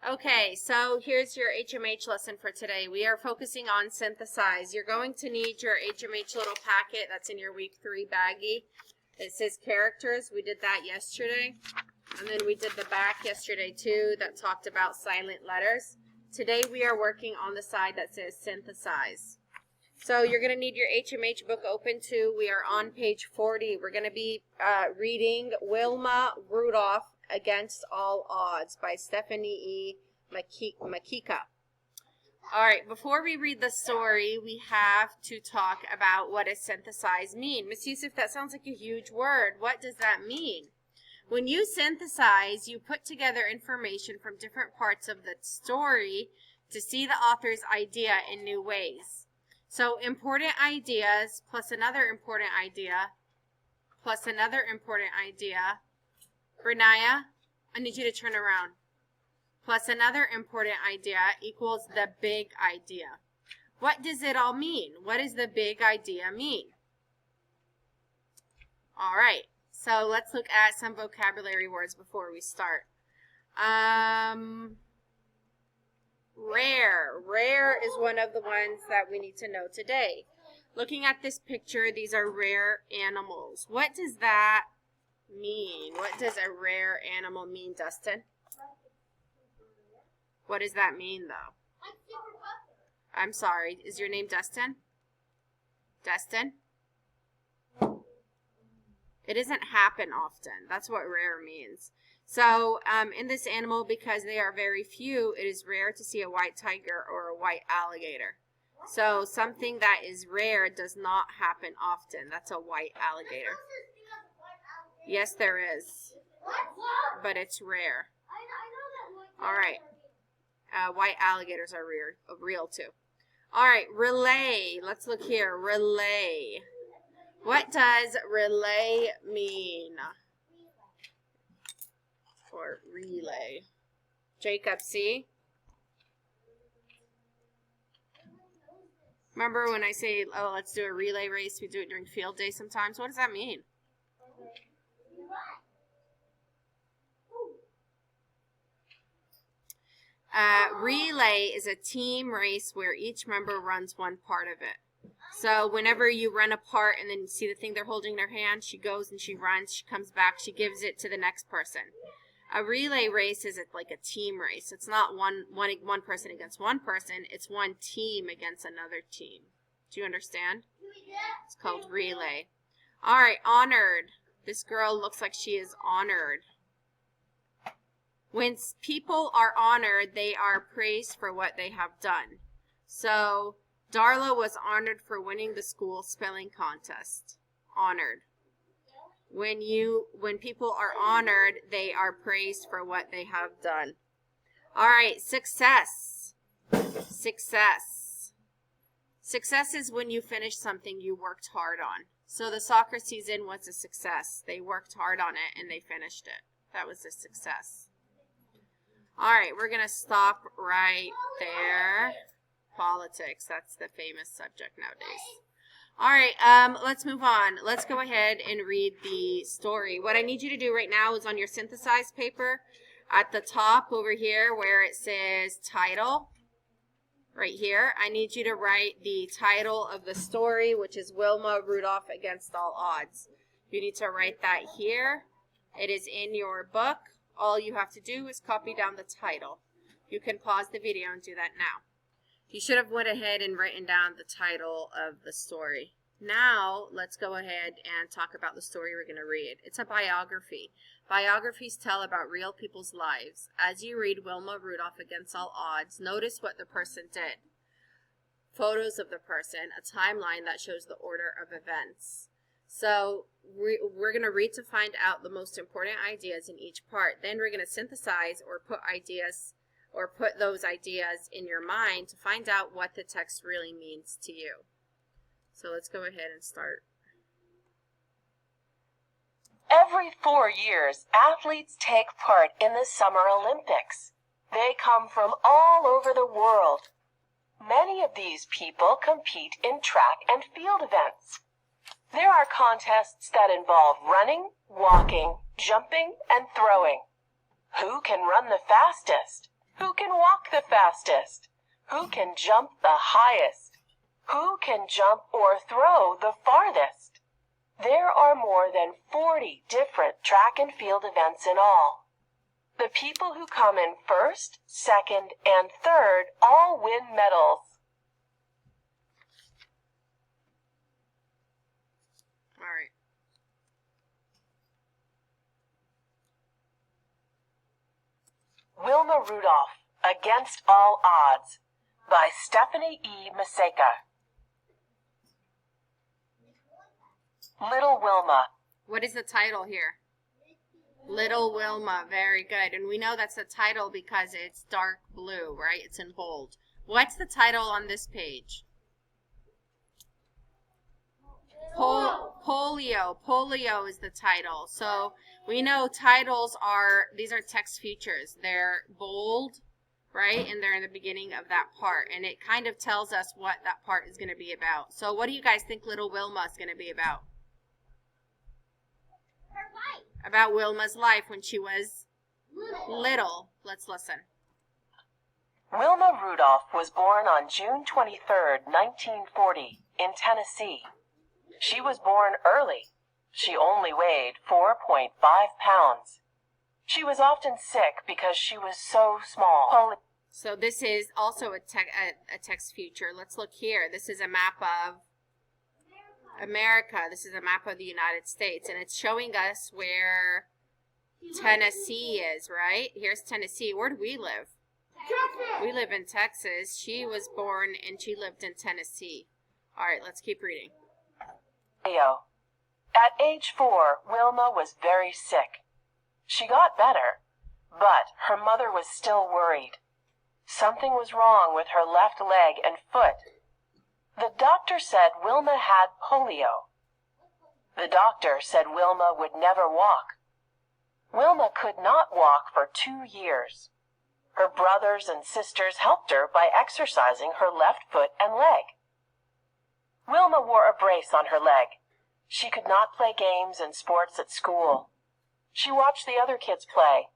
Okay, so here's your HMH lesson for today. We are focusing on synthesize. You're going to need your HMH little packet that's in your week 3 baggie. It says characters. We did that yesterday. And then we did the back yesterday too that talked about silent letters. Today we are working on the side that says synthesize. So you're going to need your HMH book open too. We are on page 40. We're going to be reading Wilma Rudolph Against All Odds by Stephanie E. Makika. All right, before we read the story, we have to talk about what does synthesize mean. Miss Yusuf, that sounds like a huge word. What does that mean? When you synthesize, you put together information from different parts of the story to see the author's idea in new ways. So important ideas plus another important idea plus another important idea. Bernaya, I need you to turn around. Plus another important idea equals the big idea. What does it all mean? What does the big idea mean? All right, so let's look at some vocabulary words before we start. Rare. Rare is one of the ones that we need to know today. Looking at this picture, these are rare animals. What does that mean? What does a rare animal mean, Dustin? What does that mean, though? I'm sorry. Is your name Dustin? Dustin? It doesn't happen often. That's what rare means. So in this animal, because they are very few, it is rare to see a white tiger or a white alligator. So something that is rare does not happen often. That's a white alligator. Yes, there is. But it's rare. All right. White alligators are real too. All right, relay. Let's look here. Relay. What does relay mean? Or relay. Jacob, see? Remember when I say, oh, let's do a relay race? We do it during field day sometimes. What does that mean? Relay is a team race where each member runs one part of it. So whenever you run a part and then you see the thing they're holding in their hand, she goes and she runs, she comes back, she gives it to the next person. A relay race is like a team race. It's not one person against one person. It's one team against another team. Do you understand? It's called relay. All right, honored. This girl looks like she is honored. When people are honored, they are praised for what they have done. So Darla was honored for winning the school spelling contest. Honored. When people are honored, they are praised for what they have done. All right, success. Success. Success is when you finish something you worked hard on. So the soccer season was a success. They worked hard on it and they finished it. That was a success. All right, we're going to stop right there. Politics, that's the famous subject nowadays. All right, let's move on. Let's go ahead and read the story. What I need you to do right now is on your synthesized paper, at the top over here where it says title, right here, I need you to write the title of the story, which is Wilma Rudolph Against All Odds. You need to write that here. It is in your book. All you have to do is copy down the title. You can pause the video and do that now. You should have went ahead and written down the title of the story. Now, let's go ahead and talk about the story we're going to read. It's a biography. Biographies tell about real people's lives. As you read Wilma Rudolph Against All Odds, notice what the person did. Photos of the person, a timeline that shows the order of events. So we're going to read to find out the most important ideas in each part. Then we're going to synthesize or put those ideas in your mind to find out what the text really means to you. So let's go ahead and start. Every 4 years, athletes take part in the Summer Olympics. They come from all over the world. Many of these people compete in track and field events. There are contests that involve running, walking, jumping, and throwing. Who can run the fastest? Who can walk the fastest? Who can jump the highest? Who can jump or throw the farthest? There are more than 40 different track and field events in all. The people who come in first, second, and third all win medals. All right. Wilma Rudolph, Against All Odds, by Stephanie E. Maseka. Little Wilma. What is the title here? Little Wilma. Very good. And we know that's the title because it's dark blue, right? It's in bold. What's the title on this page? Polio. Polio is the title. So we know titles these are text features. They're bold, right? And they're in the beginning of that part. And it kind of tells us what that part is going to be about. So what do you guys think Little Wilma is going to be about? Her life. About Wilma's life when she was little. Let's listen. Wilma Rudolph was born on June 23, 1940, in Tennessee. She was born early. She only weighed 4.5 pounds. She was often sick because she was so small. So this is also a text feature. Let's look here. This is a map of America. This is a map of the United States, and it's showing us where Tennessee is, right? Here's Tennessee. Where do we live? Texas. We live in Texas. She was born and she lived in Tennessee. All right, let's keep reading. At age 4, Wilma was very sick. She got better, but her mother was still worried. Something was wrong with her left leg and foot. The doctor said Wilma had polio. The doctor said Wilma would never walk. Wilma could not walk for 2 years. Her brothers and sisters helped her by exercising her left foot and leg. Wilma wore a brace on her leg. She could not play games and sports at school. She watched the other kids play.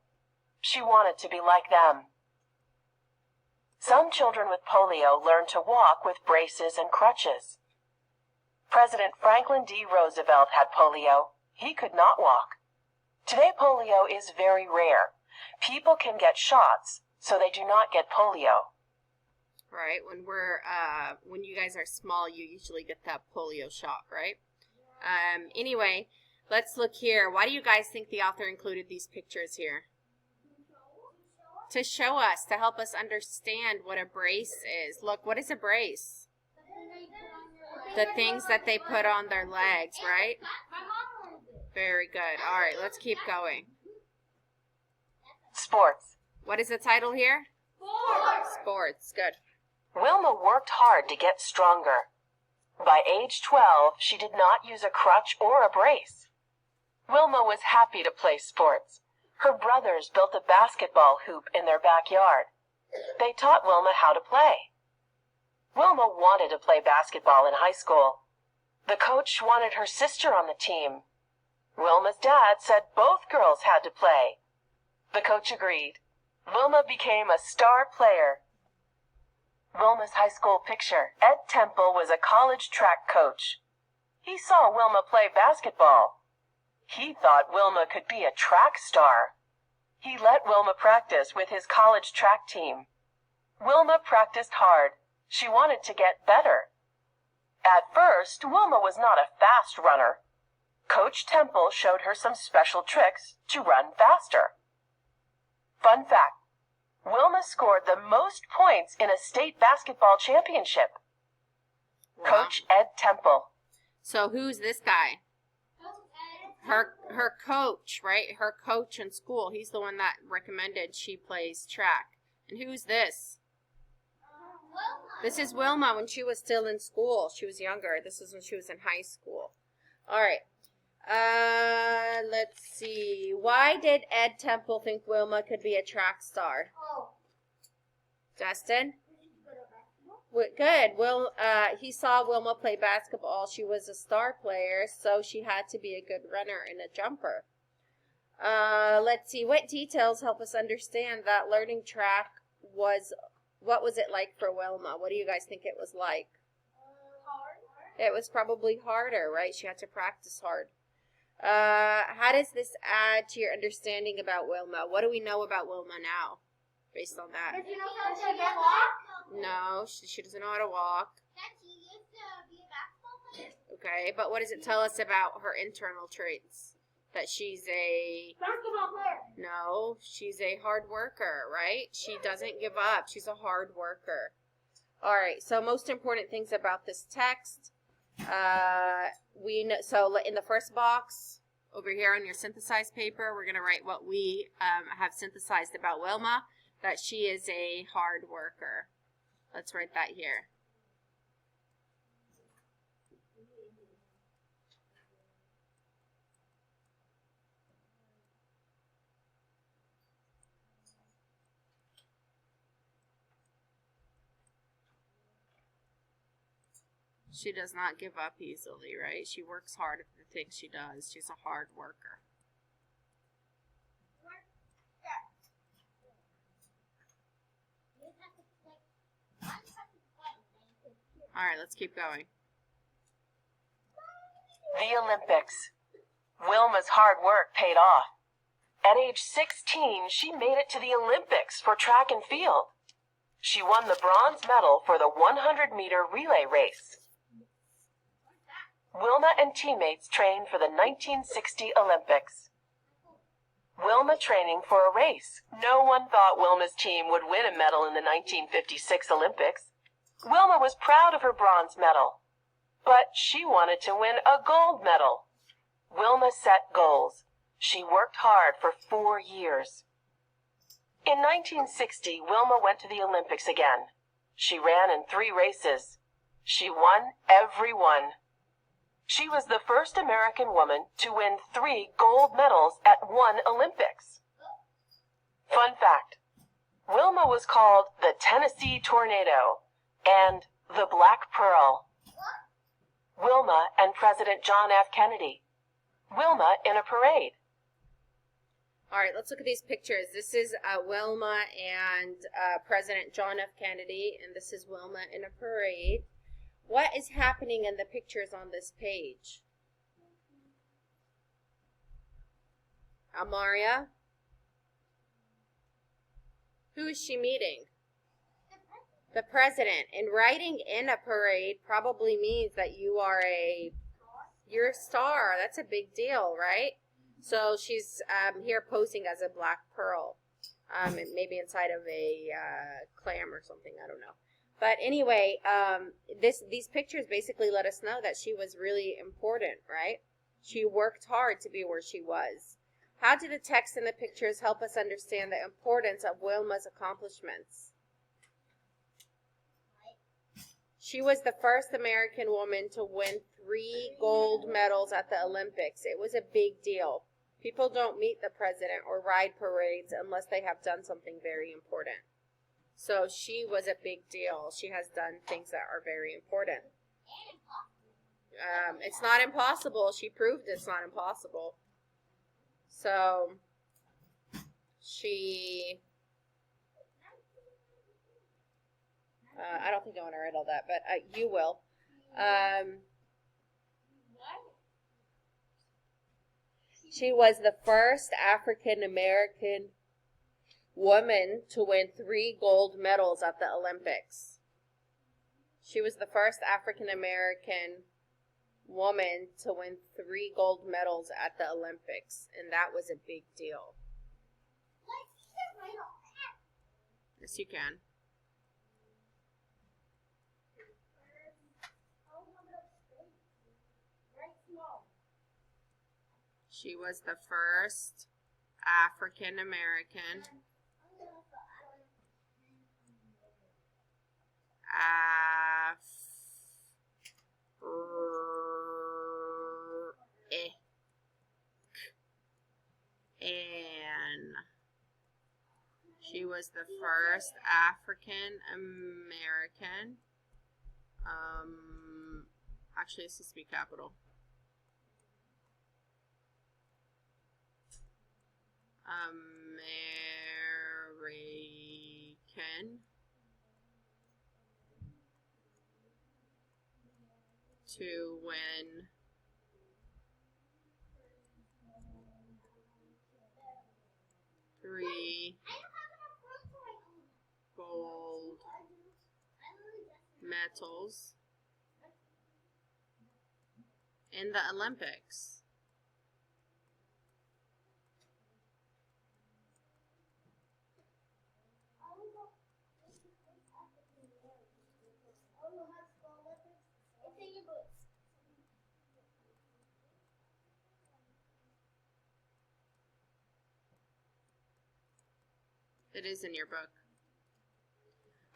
She wanted to be like them. Some children with polio learn to walk with braces and crutches. President Franklin D. Roosevelt had polio. He could not walk. Today polio is very rare. People can get shots, so they do not get polio. Right, when you guys are small, you usually get that polio shot, right? Anyway, let's look here. Why do you guys think the author included these pictures here? To show us, to help us understand what a brace is. Look, what is a brace? The things that they put on their legs, right? Very good. All right, let's keep going. Sports. What is the title here? Sports. Good. Wilma worked hard to get stronger. By age 12, she did not use a crutch or a brace. Wilma was happy to play sports. Her brothers built a basketball hoop in their backyard. They taught Wilma how to play. Wilma wanted to play basketball in high school. The coach wanted her sister on the team. Wilma's dad said both girls had to play. The coach agreed. Wilma became a star player. Wilma's high school picture. Ed Temple was a college track coach. He saw Wilma play basketball. He thought Wilma could be a track star. He let Wilma practice with his college track team. Wilma practiced hard. She wanted to get better. At first, Wilma was not a fast runner. Coach Temple showed her some special tricks to run faster. Fun fact. Wilma scored the most points in a state basketball championship. Wow. Coach Ed Temple. So who's this guy? Her coach, right? Her coach in school. He's the one that recommended she plays track. And who's this? This is Wilma when she was still in school. She was younger. This is when she was in high school. All right. Let's see. Why did Ed Temple think Wilma could be a track star? Justin? Good. He saw Wilma play basketball. She was a star player, so she had to be a good runner and a jumper. Let's see. What details help us understand that learning track what was it like for Wilma? What do you guys think it was like? Hard. It was probably harder, right? She had to practice hard. How does this add to your understanding about Wilma? What do we know about Wilma now, based on that? Does she know how to walk? No, she doesn't know how to walk. Can she used to be a basketball player? Okay, but what does it tell us about her internal traits? That she's a... Basketball player. No, she's a hard worker, right? She doesn't give up. She's a hard worker. All right, so most important things about this text. We know, so in the first box over here on your synthesized paper, we're going to write what we have synthesized about Wilma, that she is a hard worker. Let's write that here. She does not give up easily, right? She works hard at the things she does. She's a hard worker. All right, let's keep going. The Olympics. Wilma's hard work paid off. At age 16, she made it to the Olympics for track and field. She won the bronze medal for the 100-meter relay race. Wilma and teammates trained for the 1960 Olympics. Wilma training for a race. No one thought Wilma's team would win a medal in the 1956 Olympics. Wilma was proud of her bronze medal, but she wanted to win a gold medal. Wilma set goals. She worked hard for 4 years. In 1960, Wilma went to the Olympics again. She ran in 3 races. She won every one. She was the first American woman to win 3 gold medals at one Olympics. Fun fact, Wilma was called the Tennessee Tornado and the Black Pearl. Wilma and President John F. Kennedy. Wilma in a parade. All right, let's look at these pictures. This is Wilma and President John F. Kennedy, and this is Wilma in a parade. What is happening in the pictures on this page? Amaria? Who is she meeting? The president. And riding in a parade probably means that you're a star. That's a big deal, right? So she's here posing as a black pearl, maybe inside of a clam or something. I don't know. But anyway, these pictures basically let us know that she was really important, right? She worked hard to be where she was. How do the text and the pictures help us understand the importance of Wilma's accomplishments? She was the first American woman to win 3 gold medals at the Olympics. It was a big deal. People don't meet the president or ride parades unless they have done something very important. So she was a big deal. She has done things that are very important. It's not impossible. She proved it's not impossible. So she... I don't think I want to write all that, but you will. She was the first African American woman to win 3 gold medals at the Olympics. She was the first African American woman to win 3 gold medals at the Olympics, and that was a big deal. Yes, you can. She was the first African American She was the first African American. Actually, this is to be capital. American to win three gold medals in the Olympics. It is in your book.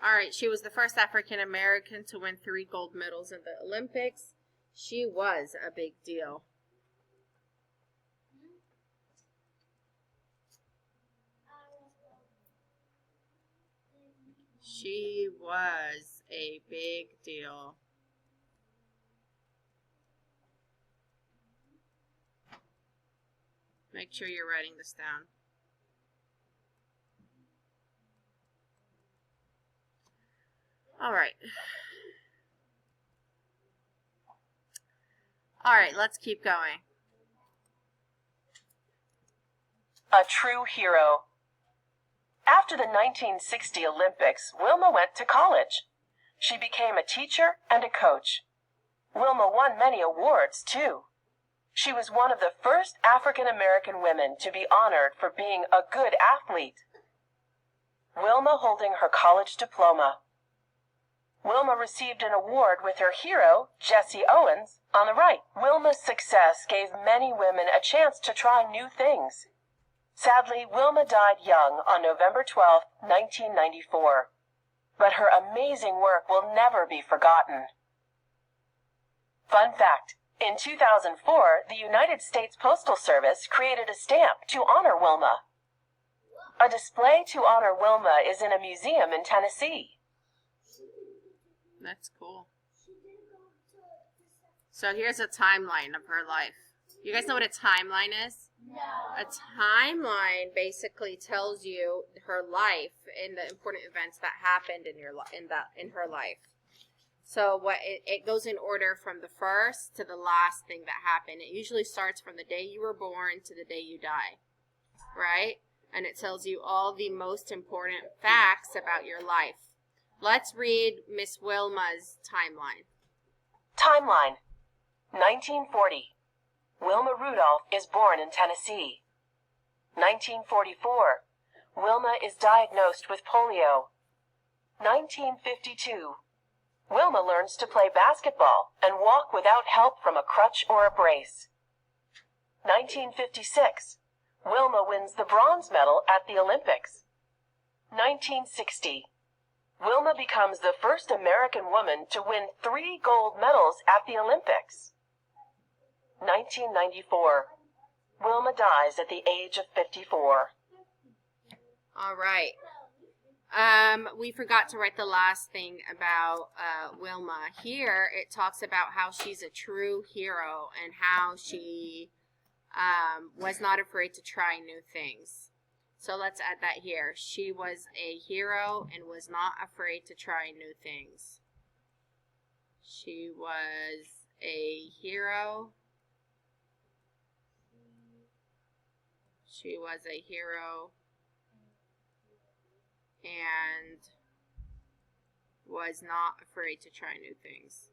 All right, she was the first African American to win 3 gold medals in the Olympics. She was a big deal. She was a big deal. Make sure you're writing this down. All right. All right, let's keep going. A true hero. After the 1960 Olympics, Wilma went to college. She became a teacher and a coach. Wilma won many awards, too. She was one of the first African American women to be honored for being a good athlete. Wilma holding her college diploma. Wilma received an award with her hero, Jesse Owens, on the right. Wilma's success gave many women a chance to try new things. Sadly, Wilma died young on November 12, 1994. But her amazing work will never be forgotten. Fun fact, in 2004, the United States Postal Service created a stamp to honor Wilma. A display to honor Wilma is in a museum in Tennessee. That's cool. So here's a timeline of her life. You guys know what a timeline is? No. A timeline basically tells you her life and the important events that happened in her life. So it goes in order from the first to the last thing that happened. It usually starts from the day you were born to the day you die, right? And it tells you all the most important facts about your life. Let's read Miss Wilma's timeline. Timeline. 1940. Wilma Rudolph is born in Tennessee. 1944. Wilma is diagnosed with polio. 1952. Wilma learns to play basketball and walk without help from a crutch or a brace. 1956. Wilma wins the bronze medal at the Olympics. 1960. Wilma becomes the first American woman to win 3 gold medals at the Olympics. 1994. Wilma dies at the age of 54. All right. We forgot to write the last thing about Wilma. Here, it talks about how she's a true hero and how she was not afraid to try new things. So let's add that here. She was a hero and was not afraid to try new things. She was a hero. She was a hero and was not afraid to try new things.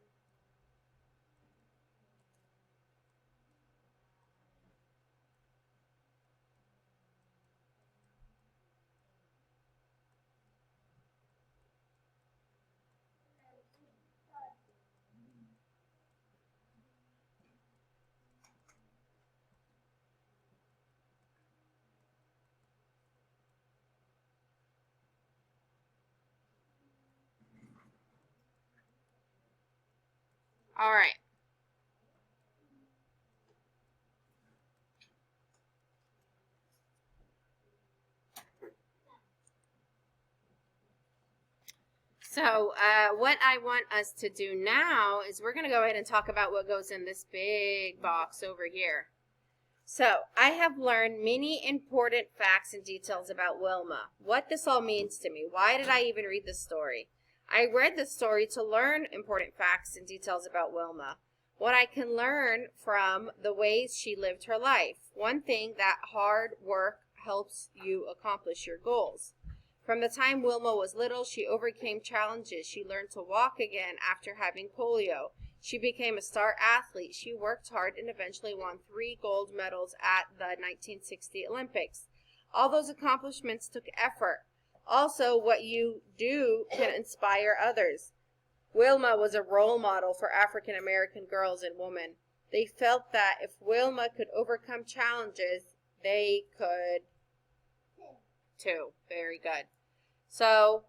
All right. So what I want us to do now is we're going to go ahead and talk about what goes in this big box over here. So, I have learned many important facts and details about Wilma. What this all means to me. Why did I even read this story? I read this story to learn important facts and details about Wilma. What I can learn from the ways she lived her life. One thing, that hard work helps you accomplish your goals. From the time Wilma was little, she overcame challenges. She learned to walk again after having polio. She became a star athlete. She worked hard and eventually won 3 gold medals at the 1960 Olympics. All those accomplishments took effort. Also, what you do can inspire others. Wilma was a role model for African American girls and women. They felt that if Wilma could overcome challenges, they could too. Very good. So,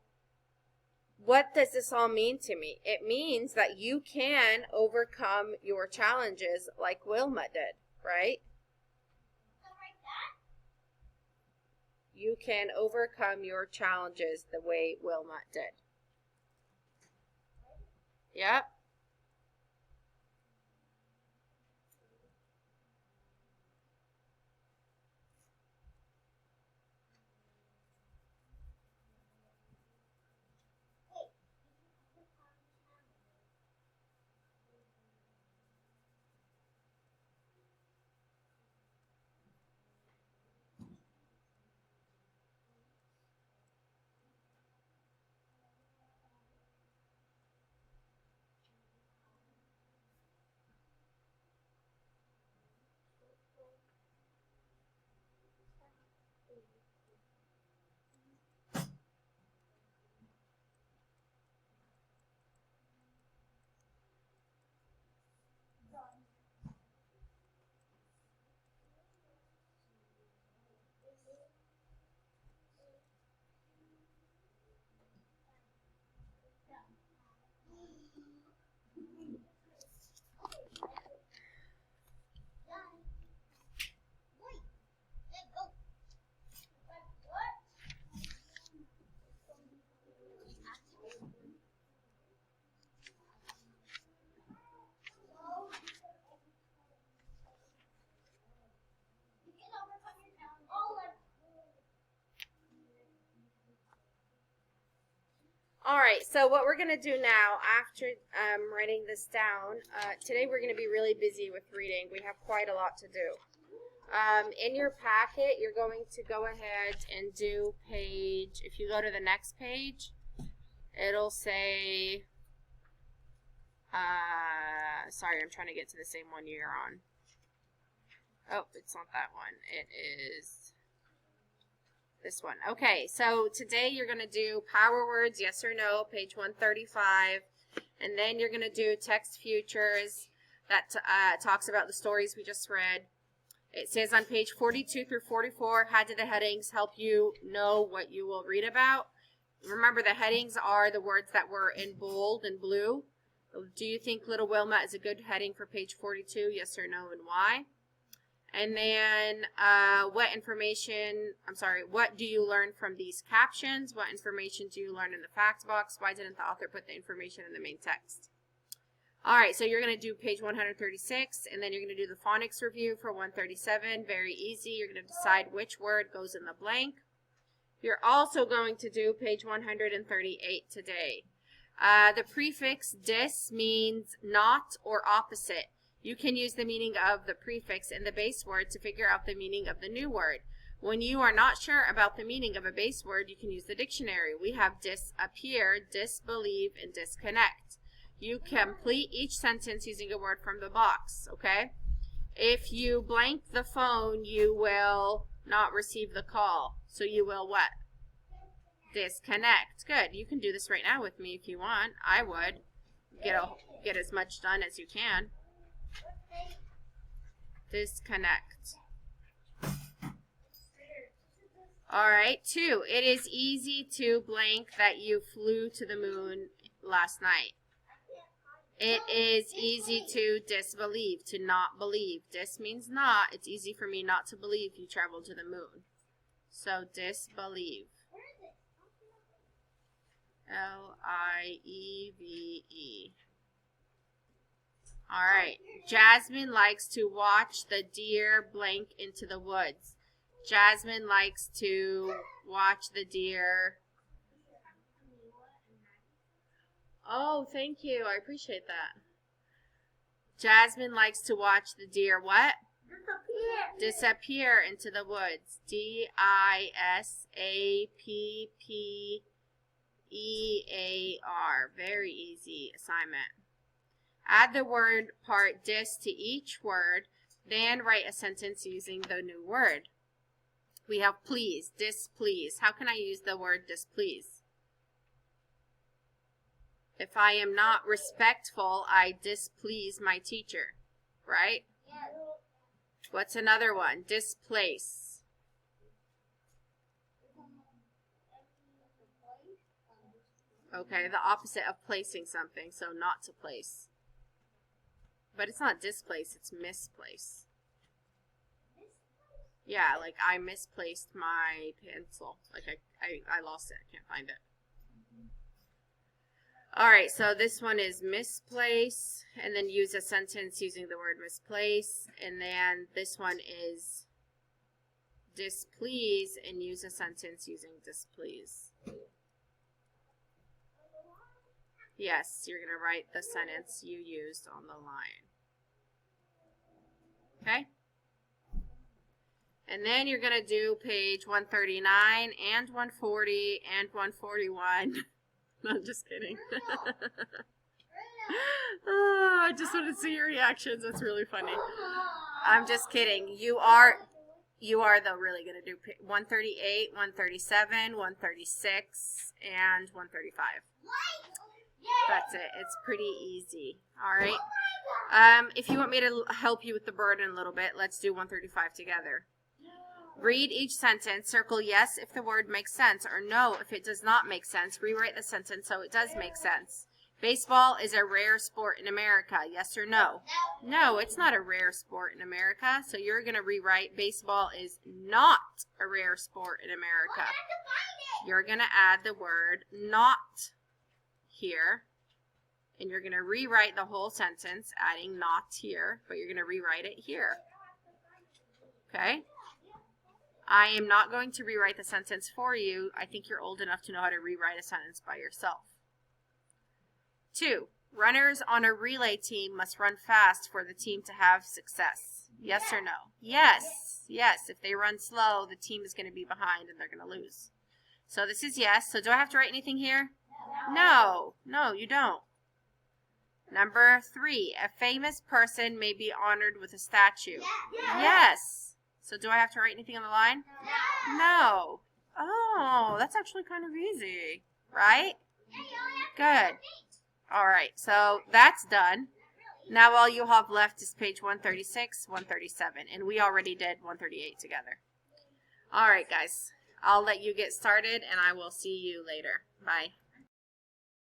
what does this all mean to me? It means that you can overcome your challenges like Wilma did, right? You can overcome your challenges the way Wilma did. Yep. All right, so what we're going to do now after writing this down, today we're going to be really busy with reading. We have quite a lot to do. In your packet, you're going to go ahead and do page, if you go to the next page, it'll say, sorry, I'm trying to get to the same one you're on. Oh, it's not that one. It is this one. Okay, so today you're going to do power words, yes or no, page 135. And then you're going to do text futures that talks about the stories we just read. It says on page 42 through 44, how did the headings help you know what you will read about? Remember, the headings are the words that were in bold and blue. Do you think Little Wilma is a good heading for page 42? Yes or no, and why? And then what do you learn from these captions? What information do you learn in the fact box? Why didn't the author put the information in the main text? All right, so you're going to do page 136, and then you're going to do the phonics review for 137. Very easy. You're going to decide which word goes in the blank. You're also going to do page 138 today. The prefix dis means not or opposite. You can use the meaning of the prefix in the base word to figure out the meaning of the new word. When you are not sure about the meaning of a base word, you can use the dictionary. We have disappear, disbelieve, and disconnect. You complete each sentence using a word from the box, okay? If you blank the phone, you will not receive the call. So you will what? Disconnect. Good. You can do this right now with me if you want. I would. Get as much done as you can. Disconnect. All right, 2. It is easy to blank that you flew to the moon last night. It is easy to disbelieve, to not believe. Dis means not. It's easy for me not to believe you traveled to the moon. So disbelieve. Lieve. All right. Jasmine likes to watch the deer blink into the woods. Jasmine likes to watch the deer. Oh, thank you. I appreciate that. Jasmine likes to watch the deer what? Disappear into the woods. D-I-S-A-P-P-E-A-R. Very easy assignment. Add the word part dis to each word, then write a sentence using the new word. We have please, displease. How can I use the word displease? If I am not respectful, I displease my teacher, right? What's another one? Displace. Okay, the opposite of placing something, so not to place. But it's not displace, it's misplace. Yeah, like I misplaced my pencil. Like I lost it. I can't find it. Alright, so this one is misplace, and then use a sentence using the word misplace. And then this one is displease, and use a sentence using displease. Yes, you're going to write the sentence you used on the line. Okay? And then you're going to do page 139 and 140 and 141. I'm just kidding. Oh, I just want to see your reactions. That's really funny. I'm just kidding. You are though really going to do 138, 137, 136, and 135. That's it. It's pretty easy. All right. If you want me to help you with the burden a little bit, let's do 135 together. Read each sentence. Circle yes if the word makes sense, or no if it does not make sense. Rewrite the sentence so it does make sense. Baseball is a rare sport in America. Yes or no? No, it's not a rare sport in America. So you're going to rewrite baseball is not a rare sport in America. You're going to add the word not here. And you're going to rewrite the whole sentence, adding not here, but you're going to rewrite it here. Okay? I am not going to rewrite the sentence for you. I think you're old enough to know how to rewrite a sentence by yourself. 2. Runners on a relay team must run fast for the team to have success. Yes or no? Yes. Yes. If they run slow, the team is going to be behind and they're going to lose. So this is yes. So do I have to write anything here? No. No, you don't. Number 3. A famous person may be honored with a statue. Yes. So do I have to write anything on the line? No. Oh, that's actually kind of easy, right? Good. All right, so that's done. Now all you have left is page 136, 137, and we already did 138 together. All right, guys. I'll let you get started, and I will see you later. Bye.